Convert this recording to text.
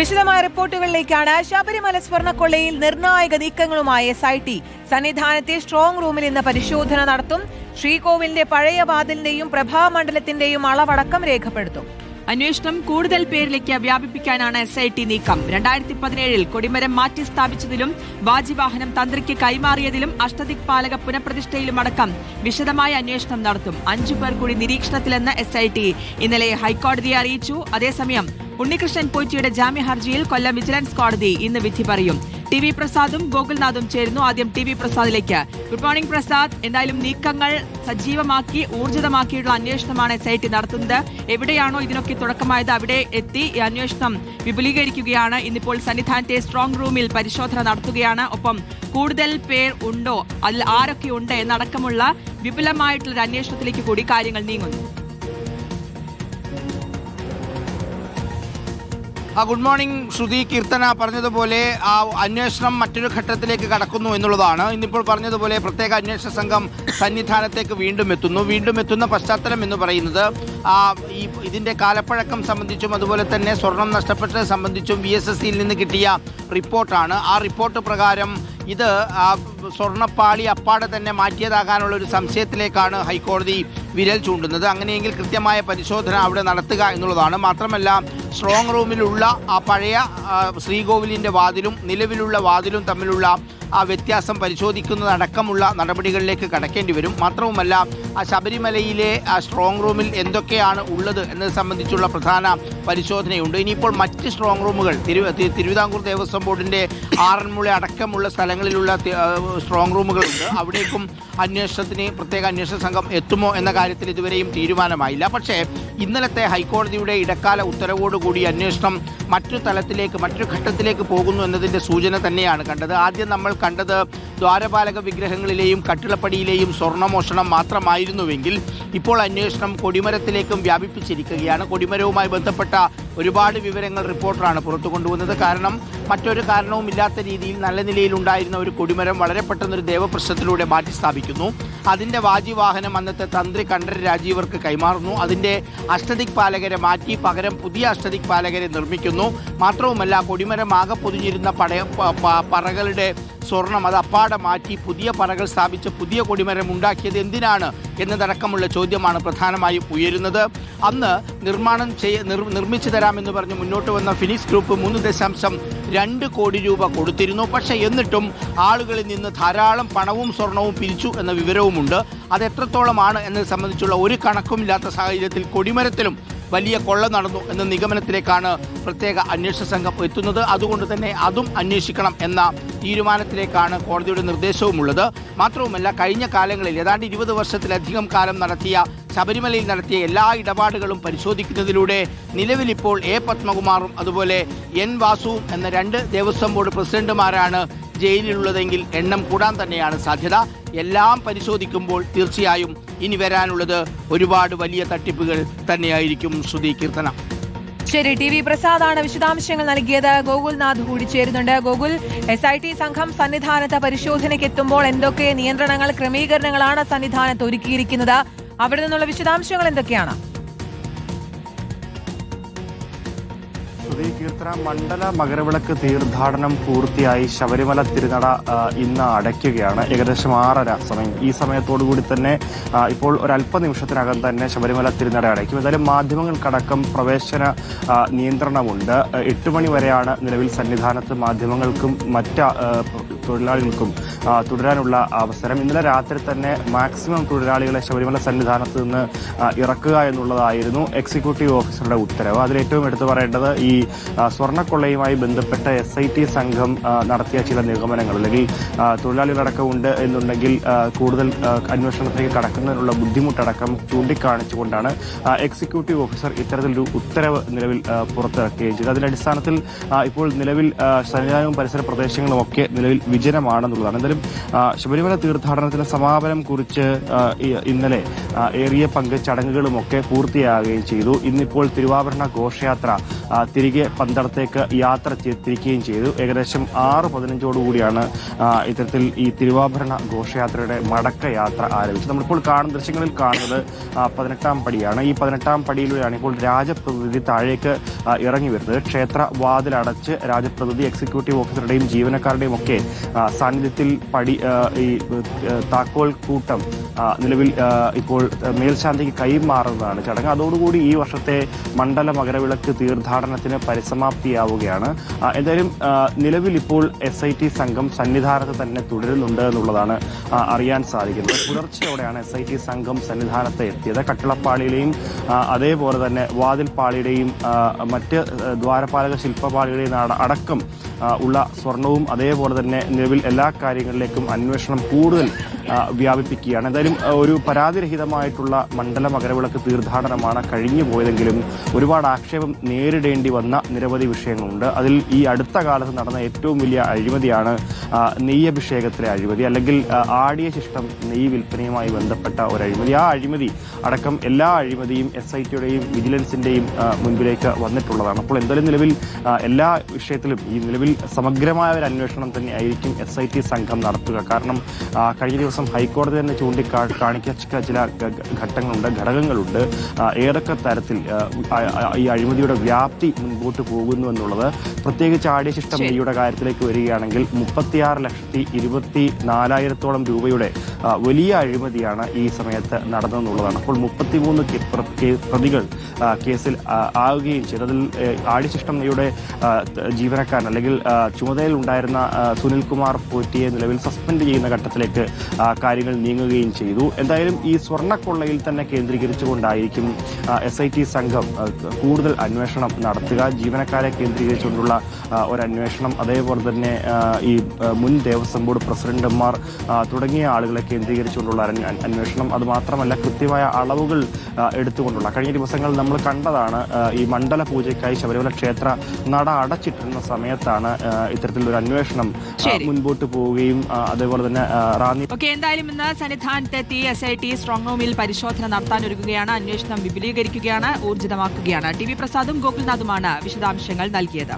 വിശദമായ റിപ്പോർട്ടുകളിലേക്കാണ്. ശബരിമല സ്വർണ്ണക്കൊള്ളയിൽ നിർണായക നീക്കങ്ങളുമായി SIT സന്നിധാനത്തെ strong റൂമിൽ ഇന്ന് പരിശോധന നടത്തും. ശ്രീകോവിലിന്റെ പഴയ വാതിലിന്റെയും പ്രഭാമണ്ഡലത്തിന്റെയും അളവടക്കം രേഖപ്പെടുത്തും. അന്വേഷണം കൂടുതൽ പേരിലേക്ക് വ്യാപിപ്പിക്കാനാണ് SIT നീക്കം. 2017 കൊടിമരം മാറ്റി സ്ഥാപിച്ചതിലും വാജിവാഹനം തന്ത്രിക്ക് കൈമാറിയതിലും അഷ്ടദിക്പാലക പുനഃപ്രതിഷ്ഠയിലുമടക്കം വിശദമായ അന്വേഷണം നടത്തും. 5 പേർ കൂടി നിരീക്ഷണത്തിലെന്ന് SIT ഇന്നലെ ഹൈക്കോടതിയെ അറിയിച്ചു. അതേസമയം ഉണ്ണികൃഷ്ണൻ പോറ്റിയുടെ ജാമ്യ ഹർജിയിൽ കൊല്ലം വിജിലൻസ് കോടതി ഇന്ന് വിധി പറയും. TV പ്രസാദും ഗോകുൽനാഥും ചേരുന്നു. ആദ്യം TV പ്രസാദിലേക്ക്. Good morning Prasad. എന്തായാലും നീക്കങ്ങൾ സജീവമാക്കി ഊർജിതമാക്കിയുള്ള അന്വേഷണമാണ് SIT നടത്തുന്നത്. എവിടെയാണോ ഇതിനൊക്കെ തുടക്കമായത് അവിടെ എത്തി ഈ അന്വേഷണം വിപുലീകരിക്കുകയാണ്. ഇന്നിപ്പോൾ സന്നിധാനത്തെ സ്ട്രോങ് റൂമിൽ പരിശോധന നടത്തുകയാണ്. ഒപ്പം കൂടുതൽ പേർ ഉണ്ടോ, അതിൽ ആരൊക്കെ ഉണ്ട് എന്നടക്കമുള്ള വിപുലമായിട്ടുള്ള അന്വേഷണത്തിലേക്ക് കൂടി കാര്യങ്ങൾ നീങ്ങുന്നു. ഗുഡ് മോർണിംഗ് ശ്രുതി. കീർത്തന പറഞ്ഞതുപോലെ ആ അന്വേഷണം മറ്റൊരു ഘട്ടത്തിലേക്ക് കടക്കുന്നു എന്നുള്ളതാണ്. ഇന്നിപ്പോൾ പറഞ്ഞതുപോലെ പ്രത്യേക അന്വേഷണ സംഘം സന്നിധാനത്തേക്ക് വീണ്ടും എത്തുന്ന പശ്ചാത്തലം എന്ന് പറയുന്നത് ഇതിന്റെ കാലപ്പഴക്കം സംബന്ധിച്ചും അതുപോലെ തന്നെ സ്വർണം നഷ്ടപ്പെട്ടത് സംബന്ധിച്ചും VSSCയിൽ നിന്ന് കിട്ടിയ റിപ്പോർട്ടാണ്. ആ റിപ്പോർട്ട് പ്രകാരം ഇത് സ്വർണ്ണപ്പാളി അപ്പാടെ തന്നെ മാറ്റിയതാകാനുള്ള ഒരു സംശയത്തിലേക്കാണ് ഹൈക്കോടതി വിരൽ ചൂണ്ടുന്നത്. അങ്ങനെയെങ്കിൽ കൃത്യമായ പരിശോധന അവിടെ നടത്തുക എന്നുള്ളതാണ്. മാത്രമല്ല സ്ട്രോങ് റൂമിലുള്ള ആ പഴയ ശ്രീകോവിലിൻ്റെ വാതിലും നിലവിലുള്ള വാതിലും തമ്മിലുള്ള ആ വ്യത്യാസം പരിശോധിക്കുന്നതടക്കമുള്ള നടപടികളിലേക്ക് കടക്കേണ്ടി വരും. മാത്രവുമല്ല ആ ശബരിമലയിലെ ആ സ്ട്രോങ് റൂമിൽ എന്തൊക്കെയാണ് ഉള്ളത് എന്നത് സംബന്ധിച്ചുള്ള പ്രധാന പരിശോധനയുണ്ട്. ഇനിയിപ്പോൾ മറ്റ് സ്ട്രോങ് റൂമുകൾ തിരുവിതാംകൂർ ദേവസ്വം ബോർഡിൻ്റെ ആറന്മുള അടക്കമുള്ള സ്ഥലങ്ങളിലുള്ള സ്ട്രോങ് റൂമുകളുണ്ട്. അവിടേക്കും അന്വേഷണത്തിന് പ്രത്യേക അന്വേഷണ സംഘം എത്തുമോ എന്ന കാര്യത്തിൽ ഇതുവരെയും തീരുമാനമായില്ല. പക്ഷേ ഇന്നലത്തെ ഹൈക്കോടതിയുടെ ഇടക്കാല ഉത്തരവോടുകൂടി അന്വേഷണം മറ്റു ഘട്ടത്തിലേക്ക് പോകുന്നു എന്നതിൻ്റെ സൂചന തന്നെയാണ് കണ്ടത്. ആദ്യം നമ്മൾ കണ്ടത് ദ്വാരപാലക വിഗ്രഹങ്ങളിലെയും കട്ടിളപ്പടിയിലെയും സ്വർണ്ണമോഷണം മാത്രമായിരുന്നുവെങ്കിൽ ഇപ്പോൾ അന്വേഷണം കൊടിമരത്തിലേക്കും വ്യാപിപ്പിച്ചിരിക്കുകയാണ്. കൊടിമരവുമായി ബന്ധപ്പെട്ട ഒരുപാട് വിവരങ്ങൾ റിപ്പോർട്ടറാണ് പുറത്തു കൊണ്ടുവന്നത്. കാരണം മറ്റൊരു കാരണവുമില്ലാത്ത രീതിയിൽ നല്ല നിലയിലുണ്ടായിരുന്ന ഒരു കൊടിമരം വളരെ പെട്ടെന്നൊരു ദേവപ്രശ്നത്തിലൂടെ മാറ്റി സ്ഥാപിക്കുന്നു. അതിൻ്റെ വാജിവാഹനം അന്നത്തെ തന്ത്രി കണ്ഠര രാജീവർക്ക് കൈമാറുന്നു. അതിൻ്റെ അഷ്ടദിക്പാലകരെ മാറ്റി പകരം പുതിയ അഷ്ടദിക്പാലകരെ നിർമ്മിക്കുന്നു. മാത്രവുമല്ല കൊടിമരം ആകെ പൊതിഞ്ഞിരുന്ന പറകളുടെ സ്വർണം അത് അപ്പാടെ മാറ്റി പുതിയ പറകൾ സ്ഥാപിച്ച് പുതിയ കൊടിമരം ഉണ്ടാക്കിയത് എന്തിനാണ് എന്നതടക്കമുള്ള ചോദ്യമാണ് പ്രധാനമായും ഉയരുന്നത്. അന്ന് നിർമ്മിച്ചു തരാമെന്ന് പറഞ്ഞ് മുന്നോട്ട് വന്ന ഫിനിക്സ് ഗ്രൂപ്പ് 3.2 കോടി രൂപ കൊടുത്തിരുന്നു. പക്ഷേ എന്നിട്ടും ആളുകളിൽ നിന്ന് ധാരാളം പണവും സ്വർണവും പിരിച്ചു എന്ന വിവരവുമുണ്ട്. അത് എത്രത്തോളമാണ് എന്നത് സംബന്ധിച്ചുള്ള ഒരു കണക്കുമില്ലാത്ത സാഹചര്യത്തിൽ കൊടിമരത്തിലും വലിയ കൊള്ള നടന്നു എന്ന നിഗമനത്തിലേക്കാണ് പ്രത്യേക അന്വേഷണ സംഘം എത്തുന്നത്. അതുകൊണ്ട് തന്നെ അതും അന്വേഷിക്കണം എന്ന തീരുമാനത്തിലേക്കാണ് കോടതിയുടെ നിർദ്ദേശവുമുള്ളത്. മാത്രവുമല്ല കഴിഞ്ഞ കാലങ്ങളിൽ ഏതാണ്ട് 20 വർഷത്തിലധികം കാലം ശബരിമലയിൽ നടത്തിയ എല്ലാ ഇടപാടുകളും പരിശോധിക്കുന്നതിലൂടെ നിലവിലിപ്പോൾ A പത്മകുമാറും അതുപോലെ N വാസുവും എന്ന 2 ദേവസ്വം ബോർഡ് പ്രസിഡന്റുമാരാണ് ജയിലിലുള്ളതെങ്കിൽ എണ്ണം കൂടാൻ തന്നെയാണ് സാധ്യത. എല്ലാം പരിശോധിക്കുമ്പോൾ തീർച്ചയായും ഇനി വരാനുള്ളത് ഒരുപാട് വലിയ തട്ടിപ്പുകൾ തന്നെയായിരിക്കും. ശ്രുതി, കീർത്തന. ശരി, TV പ്രസാദാണ് വിശദാംശങ്ങൾ നൽകിയത്. ഗോകുൽനാഥ് കൂടി ചേരുന്നുണ്ട്. ഗോകുൽ, SIT സംഘം സന്നിധാനത്ത് പരിശോധനയ്ക്ക് എത്തുമ്പോൾ എന്തൊക്കെ നിയന്ത്രണങ്ങൾ, ക്രമീകരണങ്ങളാണ് സന്നിധാനത്ത് ഒരുക്കിയിരിക്കുന്നത്? അവിടെ നിന്നുള്ള വിശദാംശങ്ങൾ എന്തൊക്കെയാണ്? കീർത്തന, മണ്ഡല മകരവിളക്ക് തീർത്ഥാടനം പൂർത്തിയായി ശബരിമല തിരുനട ഇന്ന് അടയ്ക്കുകയാണ്. ഏകദേശം 6:30 സമയം. ഈ സമയത്തോടുകൂടി തന്നെ ഇപ്പോൾ ഒരല്പനിമിഷത്തിനകം തന്നെ ശബരിമല തിരുനട അടയ്ക്കും. എന്തായാലും മാധ്യമങ്ങൾക്കടക്കം പ്രവേശന നിയന്ത്രണമുണ്ട്. 8 മണി വരെയാണ് നിലവിൽ സന്നിധാനത്ത് മാധ്യമങ്ങൾക്കും മറ്റ് തൊഴിലാളികൾക്കും തുടരാനുള്ള അവസരം. ഇന്നലെ രാത്രി തന്നെ മാക്സിമം തൊഴിലാളികളെ ശബരിമല സന്നിധാനത്ത് നിന്ന് ഇറക്കുക എന്നുള്ളതായിരുന്നു എക്സിക്യൂട്ടീവ് ഓഫീസറുടെ ഉത്തരവ്. അതിലേറ്റവും എടുത്തു പറയേണ്ടത് ഈ സ്വർണ്ണക്കൊള്ളയുമായി ബന്ധപ്പെട്ട SIT സംഘം നടത്തിയ ചില നിഗമനങ്ങൾ, അല്ലെങ്കിൽ തൊഴിലാളികളടക്കം ഉണ്ട് എന്നുണ്ടെങ്കിൽ കൂടുതൽ അന്വേഷണത്തിലേക്ക് കടക്കുന്നതിനുള്ള ബുദ്ധിമുട്ടടക്കം ചൂണ്ടിക്കാണിച്ചുകൊണ്ടാണ് എക്സിക്യൂട്ടീവ് ഓഫീസർ ഇത്തരത്തിലൊരു ഉത്തരവ് നിലവിൽ പുറത്തിറക്കുകയും ചെയ്തത്. അതിന്റെ അടിസ്ഥാനത്തിൽ ഇപ്പോൾ നിലവിൽ സന്നിധാനവും പരിസര പ്രദേശങ്ങളും ഒക്കെ നിലവിൽ വിജനമാണെന്നുള്ളതാണ്. എന്തായാലും ശബരിമല തീർത്ഥാടനത്തിന് സമാപനം കുറിച്ച് ഇന്നലെ ഏറിയ ചടങ്ങുകളുമൊക്കെ പൂർത്തിയാകുകയും ചെയ്തു. ഇന്നിപ്പോൾ തിരുവാഭരണ ഘോഷയാത്ര തിരികെ തിരികെ പന്തളത്തേക്ക് യാത്ര തിരിക്കുകയും ചെയ്തു. ഏകദേശം 6:15 ഇത്തരത്തിൽ ഈ തിരുവാഭരണ ഘോഷയാത്രയുടെ മടക്കയാത്ര ആരംഭിച്ചത്. നമ്മളിപ്പോൾ ദൃശ്യങ്ങളിൽ കാണുന്നത് 18ാം പടിയാണ്. ഈ 18ാം പടിയിലൂടെയാണ് ഇപ്പോൾ രാജപ്രതിനിധി താഴേക്ക് ഇറങ്ങി വരുന്നത്. ക്ഷേത്ര വാതിലടച്ച് രാജപ്രതിനിധി എക്സിക്യൂട്ടീവ് ഓഫീസറുടെയും ജീവനക്കാരുടെയും ഒക്കെ സാന്നിധ്യത്തിൽ ഈ താക്കോൽ കൂട്ടം നിലവിൽ ഇപ്പോൾ മേൽശാന്തിക്ക് കൈമാറുന്നതാണ് ചടങ്ങ്. അതോടുകൂടി ഈ വർഷത്തെ മണ്ഡല മകരവിളക്ക് തീർത്ഥാടനത്തിന് പരിസമാപ്തിയാവുകയാണ്. എന്തായാലും നിലവിൽ ഇപ്പോൾ SIT സംഘം സന്നിധാനത്ത് തന്നെ തുടരുന്നുണ്ട് എന്നുള്ളതാണ് അറിയാൻ സാധിക്കുന്നത്. പുലർച്ചെയോടെയാണ് SIT സംഘം സന്നിധാനത്ത് എത്തിയത്. കട്ടിളപ്പാളിയുടെയും അതേപോലെ തന്നെ വാതിൽപ്പാളിയുടെയും മറ്റ് ദ്വാരപാലക ശില്പപാളിയുടെയും അടക്കം ഉള്ള സ്വർണവും അതേപോലെ തന്നെ നിലവിൽ എല്ലാ കാര്യങ്ങളിലേക്കും അന്വേഷണം കൂടുതൽ വ്യാപിപ്പിക്കുകയാണ്. എന്തായാലും ഒരു പരാതിരഹിതമായിട്ടുള്ള മണ്ഡല മകരവിളക്ക് തീർത്ഥാടനമാണ് കഴിഞ്ഞു പോയതെങ്കിലും ഒരുപാട് ആക്ഷേപം നേരിടേണ്ടി വന്ന നിരവധി വിഷയങ്ങളുണ്ട്. അതിൽ ഈ അടുത്ത കാലത്ത് നടന്ന ഏറ്റവും വലിയ അഴിമതിയാണ് നെയ്യഭിഷേകത്തിലെ അഴിമതി, അല്ലെങ്കിൽ ആടിയ ശിഷ്ടം നെയ്യ് വിൽപ്പനയുമായി ബന്ധപ്പെട്ട ഒരു അഴിമതി. ആ അഴിമതി അടക്കം എല്ലാ അഴിമതിയും SITയുടെയും വിജിലൻസിന്റെയും മുൻപിലേക്ക് വന്നിട്ടുള്ളതാണ്. അപ്പോൾ എന്തായാലും നിലവിൽ എല്ലാ വിഷയത്തിലും ഈ നിലവിൽ സമഗ്രമായ ഒരു അന്വേഷണം തന്നെ ആയിരിക്കും SIT സംഘം നടത്തുക. കാരണം കഴിഞ്ഞ ദിവസം ഹൈക്കോടതി തന്നെ കാണിച്ച ചില ഘടകങ്ങളുണ്ട്. ഏതൊക്കെ തരത്തിൽ ഈ അഴിമതിയുടെ വ്യാപ്തി മുൻപോട്ട് പോകുന്നു എന്നുള്ളത്, പ്രത്യേകിച്ച് ആടിയ ശിഷ്ടം നെയ്യുടെ കാര്യത്തിലേക്ക് വരികയാണെങ്കിൽ 36,24,000 രൂപയുടെ വലിയ അഴിമതിയാണ് ഈ സമയത്ത് നടന്നതെന്നുള്ളതാണ്. അപ്പോൾ 33 പ്രതികൾ കേസിൽ ആവുകയും ചെയ്തു. അതിൽ ആടിശിഷ്ടം നെയ്യുടെ ജീവനക്കാരൻ അല്ലെങ്കിൽ ചുമതലയിൽ ഉണ്ടായിരുന്ന സുനിൽകുമാർ പോറ്റിയെ നിലവിൽ സസ്പെൻഡ് ചെയ്യുന്ന ഘട്ടത്തിലേക്ക് കാര്യങ്ങൾ നീങ്ങുകയും ചെയ്തു. എന്തായാലും ഈ സ്വർണ്ണക്കൊള്ളയിൽ തന്നെ കേന്ദ്രീകരിച്ചുകൊണ്ടായിരിക്കും SIT സംഘം കൂടുതൽ അന്വേഷണം നടത്തുക. ജീവനക്കാരെ കേന്ദ്രീകരിച്ചുകൊണ്ടുള്ള ഒരു അന്വേഷണം, അതേപോലെ തന്നെ ഈ മുൻ ദേവസ്വം ബോർഡ് പ്രസിഡന്റുമാർ തുടങ്ങിയ ആളുകളെ കേന്ദ്രീകരിച്ചുകൊണ്ടുള്ള അന്വേഷണം, അതുമാത്രമല്ല കൃത്യമായ അളവുകൾ എടുത്തുകൊണ്ടുള്ള, കഴിഞ്ഞ ദിവസങ്ങൾ നമ്മൾ കണ്ടതാണ് ഈ മണ്ഡല പൂജയ്ക്കായി ശബരിമല ക്ഷേത്ര നട അടച്ചിട്ടിരുന്ന സമയത്താണ് ഇത്തരത്തിലൊരു അന്വേഷണം മുൻപോട്ട് പോവുകയും അതേപോലെ തന്നെ റാന്നി. എന്തായാലും ഇന്ന് സന്നിധാനത്തെത്തി SIT സ്ട്രോങ് റൂമിൽ പരിശോധന നടത്താനൊരുങ്ങുകയാണ്. അന്വേഷണം വിപുലീകരിക്കുകയാണ്, ഊർജിതമാക്കുകയാണ്. TV പ്രസാദും ഗോകുൽനാഥുമാണ് വിശദാംശങ്ങൾ നൽകിയത്.